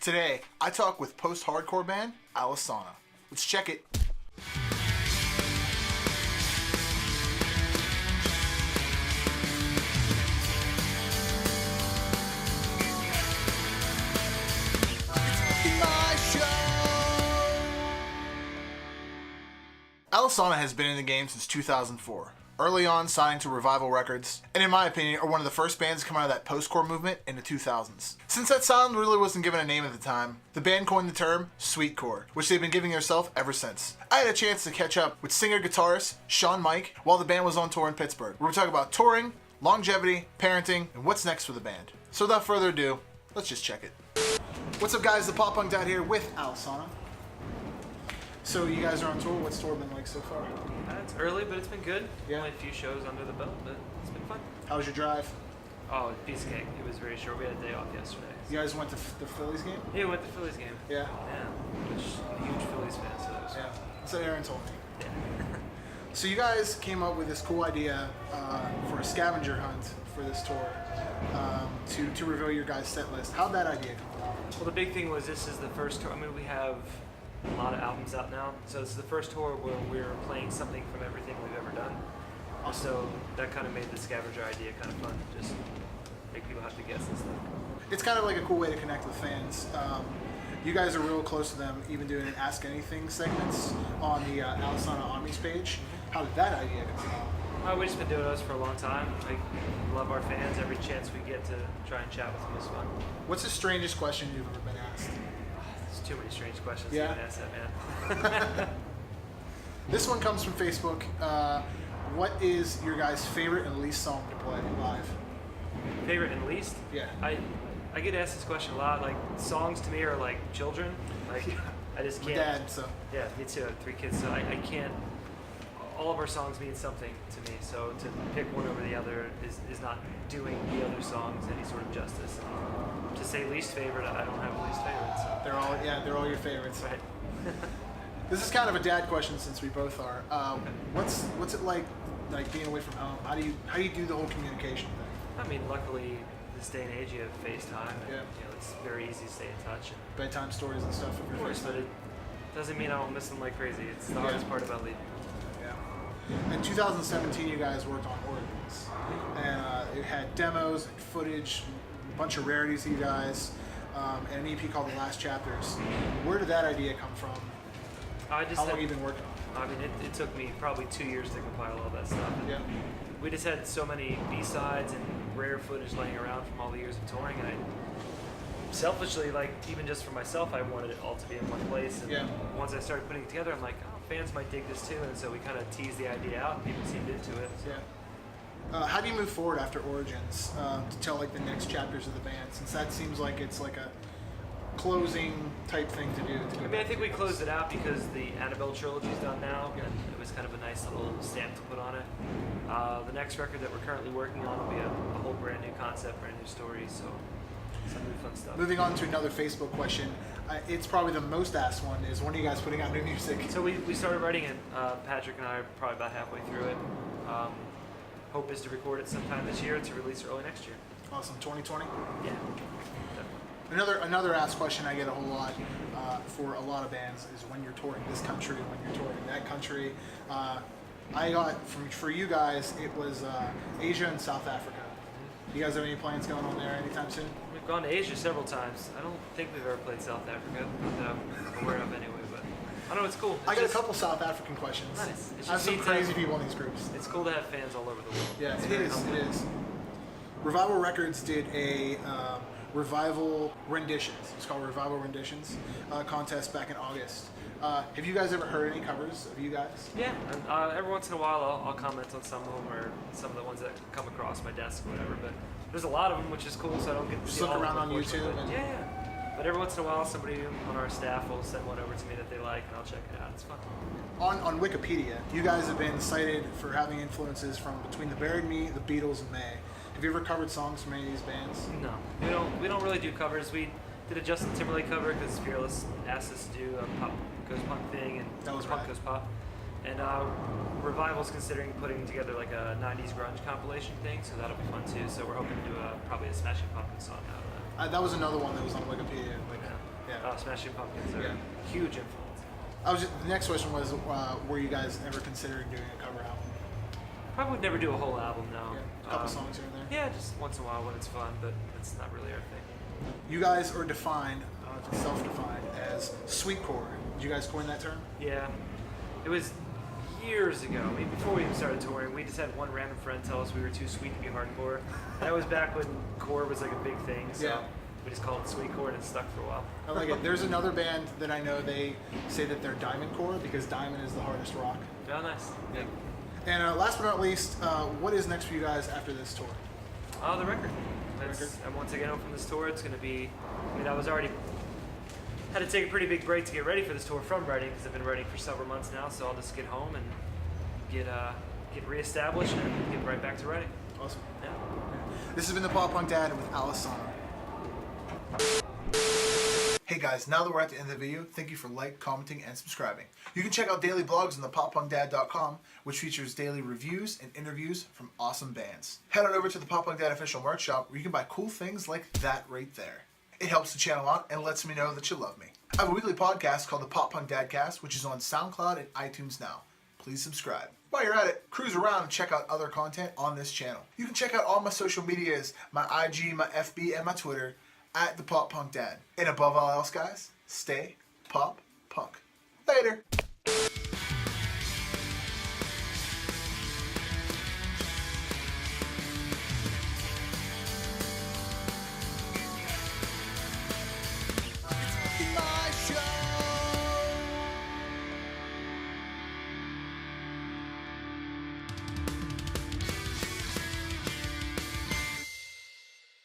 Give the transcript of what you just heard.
Today, I talk with post-hardcore band Alesana. Let's check it. Alesana has been in the game since 2004. Early on, signing to Revival Records, and in my opinion, are one of the first bands to come out of that post-core movement in the 2000s. Since that sound really wasn't given a name at the time, the band coined the term sweetcore, which they've been giving themselves ever since. I had a chance to catch up with singer-guitarist Sean Mike while the band was on tour in Pittsburgh. We're talking about touring, longevity, parenting, and what's next for the band. So without further ado, let's just check it. What's up, guys? The Pop Punk Dad here with Alesana. So you guys are on tour. What's tour been like so far? It's early, but it's been good. Yeah. Only a few shows under the belt, but it's been fun. How was your drive? Oh, piece of cake. It was very short. We had a day off yesterday. You guys went to the Phillies game? Yeah, we went to the Phillies game. Yeah. Yeah. Which I'm a huge Phillies fan, so that was Yeah. That's what Aaron told me. Yeah. So you guys came up with this cool idea for a scavenger hunt for this tour to reveal your guys' set list. How'd that idea come about? Well, the big thing was this is the first tour. I mean, we have a lot of albums out now, so this is the first tour where we're playing something from everything we've ever done. Also, that kind of made the scavenger idea kind of fun. Just make people have to guess and stuff. It's kind of like a cool way to connect with fans. You guys are real close to them, even doing an Ask Anything segments on the Alesana Omnis page. How did that idea come about? We've just been doing those for a long time. Like, love our fans. Every chance we get to try and chat with them is fun. What's the strangest question you've ever been asked? There's too many strange questions Yeah. to even ask that, man. This one comes from Facebook. What is your guys' favorite and least song to play live? Favorite and least? Yeah. I get asked this question a lot. Like, songs to me are like children. Like, I just My can't. dad, so. Yeah, me too. I have 3 kids, so I can't. All of our songs mean something to me, so to pick one over the other is not doing the other songs any sort of justice. To say least favorite, I don't have a least favorite. So. They're all your favorites. Right. This is kind of a dad question since we both are. What's it like being away from home? How do you do the whole communication thing? I mean, luckily, this day and age, you have FaceTime, and Yeah. it's very easy to stay in touch. And Bedtime stories and stuff. of course, but it doesn't mean I don't miss them like crazy. It's the hardest part about leaving. Yeah. In 2017, you guys worked on Origins, and it had demos, and footage, a bunch of rarities. You guys, and an EP called The Last Chapters. Where did that idea come from? How long have you been working on it? I mean, it took me probably 2 years to compile all that stuff. And Yeah. we just had so many B-sides and rare footage laying around from all the years of touring, and I selfishly, like, even just for myself, I wanted it all to be in one place. And Yeah. once I started putting it together, I'm like, oh, fans might dig this too, and so we kind of teased the idea out, and people seemed into it. So. Yeah. How do you move forward after Origins to tell like the next chapters of the band? Since that seems like it's like a closing type thing to do. I mean, I think we closed it out because the Annabelle trilogy's done now, and it was kind of a nice little stamp to put on it. The next record that we're currently working on will be a whole brand new concept, brand new story, so some really fun stuff. Moving on to another Facebook question. It's probably the most asked one is, when are you guys putting out new music? So we started writing it. Patrick and I are probably about halfway through it. Hope is to record it sometime this year to release early next year. Awesome. 2020? Yeah. Another asked question I get a whole lot for a lot of bands is when you're touring this country, when you're touring that country. I got for you guys, it was Asia and South Africa. Do you guys have any plans going on there anytime soon? We've gone to Asia several times. I don't think we've ever played South Africa, that I'm aware of anyway, but I don't know, it's cool. I got a couple South African questions. Nice. It's I have just some neat crazy to- people in these groups. It's cool to have fans all over the world. Yeah, It's it very is. humbling. It is. Revival Records did a Revival Renditions. It's called Revival Renditions contest back in August. Have you guys ever heard any covers of you guys? Yeah, and every once in a while I'll comment on some of them or some of the ones that come across my desk or whatever, but there's a lot of them, which is cool, so I don't get to Just see look all of around them, on unfortunately, YouTube but and- yeah. But every once in a while somebody on our staff will send one over to me that they like, and I'll check it out. It's fun. On Wikipedia, you guys have been cited for having influences from Between the Buried Me, the Beatles, and May. Have you ever covered songs from any of these bands? No, we don't really do covers. We did a Justin Timberlake cover because Fearless asked us to do a Pop Goes Punk thing, and That was Punk rad. Goes Pop. And Revival's considering putting together like a 90s grunge compilation thing, so that'll be fun too. So we're hoping to do probably a Smashing Pumpkins song out of that. That was another one that was on Wikipedia. Like, Smashing Pumpkins are a huge influence. The next question was, were you guys ever considering doing a cover album? Probably would never do a whole album, no. Yeah, a couple songs here and there. Yeah, just once in a while when it's fun, but it's not really our thing. You guys are defined, self-defined, as sweetcore. Did you guys coin that term? Yeah, it was years ago. I mean, before we even started touring, we just had one random friend tell us we were too sweet to be hardcore. That was back when core was like a big thing, so we just called it sweetcore and it stuck for a while. I like it. There's another band that I know, they say that they're diamond core because diamond is the hardest rock. Oh, nice. Yeah. And last but not least, what is next for you guys after this tour? Oh, the record. And once I get home from this tour, it's going to be, I mean, I was already, had to take a pretty big break to get ready for this tour from writing because I've been writing for several months now, so I'll just get home and get reestablished and get right back to writing. Awesome. Yeah. This has been the Pop Punk Dad with Alesana. Hey guys, now that we're at the end of the video, thank you for commenting, and subscribing. You can check out daily blogs on thepoppunkdad.com, which features daily reviews and interviews from awesome bands. Head on over to the Pop Punk Dad official merch shop where you can buy cool things like that right there. It helps the channel out and lets me know that you love me. I have a weekly podcast called the Pop Punk Dadcast, which is on SoundCloud and iTunes now. Please subscribe. While you're at it, cruise around and check out other content on this channel. You can check out all my social medias, my IG, my FB, and my Twitter, at the Pop Punk Dad. And above all else, guys, stay pop punk. Later.